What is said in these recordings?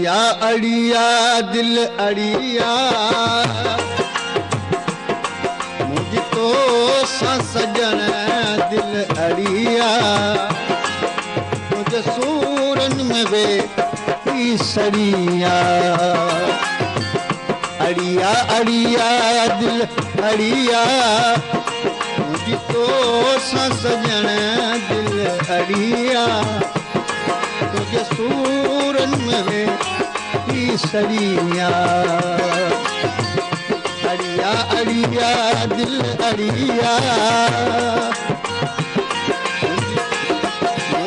अड़िया दिल अड़िया मुझको सा सजन दिल अड़िया मुझे सूरन में वे सड़िया अड़िया अड़िया दिल अड़िया मुझको सा सजन दिल अड़िया तुझे सूरन में वे सड़िया अड़िया अड़िया दिल अड़िया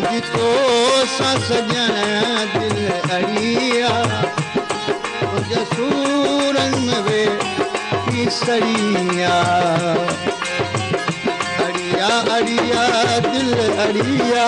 मुझको सा सजन दिल अड़िया तुझे सूरन में वे सड़िया अड़िया अड़िया दिल अड़िया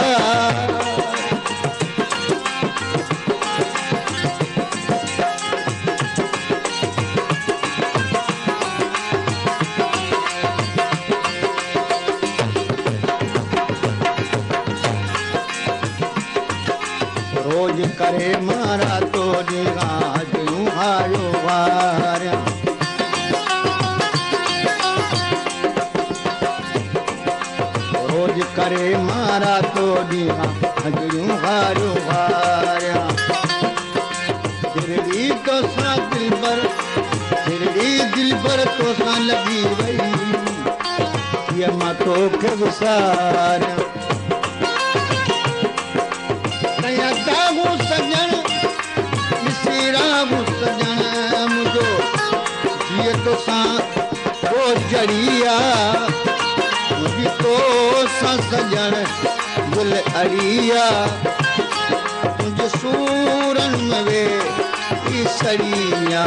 रोज करे मारा तो आज आयो वार रोज करे मारा तो आज आयो वार दिलड़ी तो सा दिल पर तो सा लगी वही ये मातो के विसार तो सा वो जड़िया मुझी तो सा सजन दिल अड़िया मुझे सूरन में वे सड़िया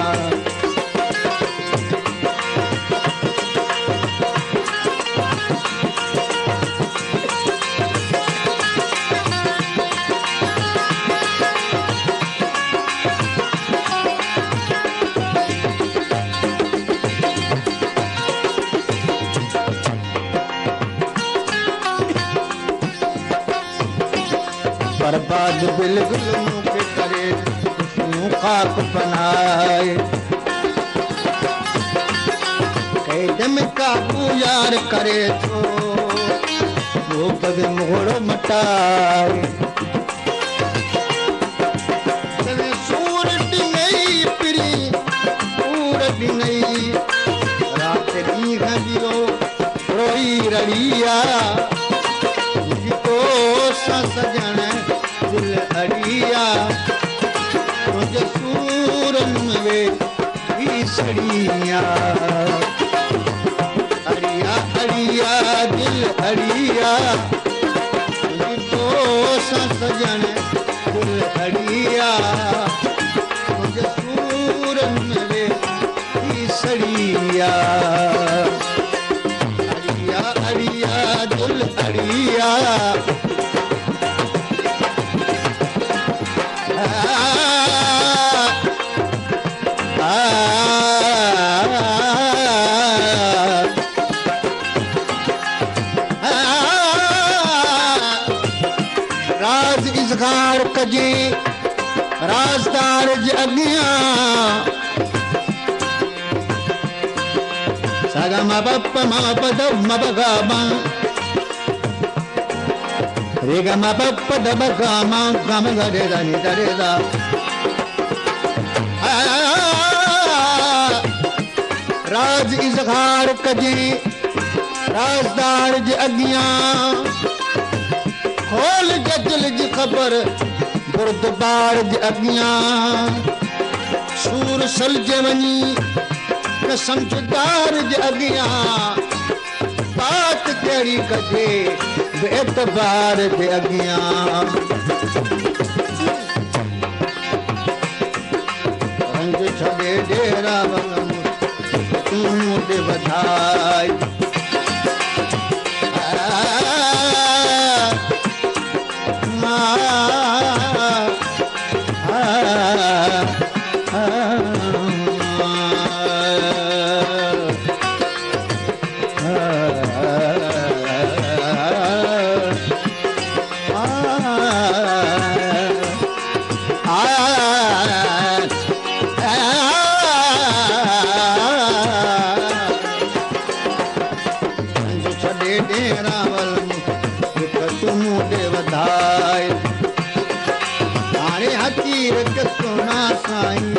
बर्बाद बिल्कुल मुझे करे खाक बनाए कैदम काबू यार करे तो वो पग मोड़ो मटाए तवे सूरत नहीं पिरी सूरत नहीं रात दी घियो रोई रड़िया मुझको सा सजन दिल अड़िया मुझे सूरन में वे सड़िया अड़िया अड़िया दिल अड़िया मुझको सा सजन दिल अड़िया मुझे सूरन में वे सड़िया अड़िया अड़िया दिल अड़िया राज इज़हार कजे राजदार अगिया सागा मा पप मा पद मा बगा मा रे गा मा पप द बगा मा गा मा गा रे दा नि दा रे दा राज इज़हार कजे राजदार अगिया खोल के दिल जी खबर बुरदबार अगिया सूर सलजे वनी न समझदार अगिया बात कहिड़ी कजे बेतबार अगिया रंग छॾे डेरा तूं दे बधाई मन दुख तूं मूंॾे वधाए हाणे हकीर के सुना साईं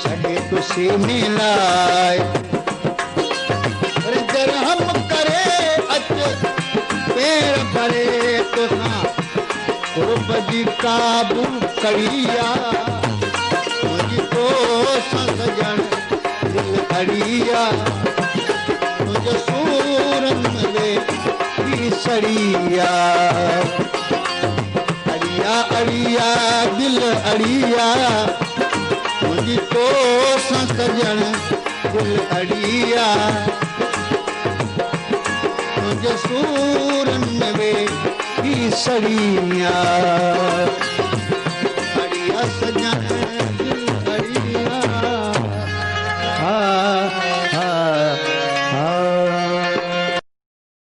छॾे तुसी में लाए दरहम करे अच पैर भरे तोसां क़ुर्ब जी काबू कड़िया मुंहिंजी तोसां सजण दिल अड़िया तुंहिंजो सूरन में सड़िया अड़िया अड़िया दिल अड़िया मुंहिंजी तोसां सजण दिल अड़िया तुंहिंजे सूरन में सड़िया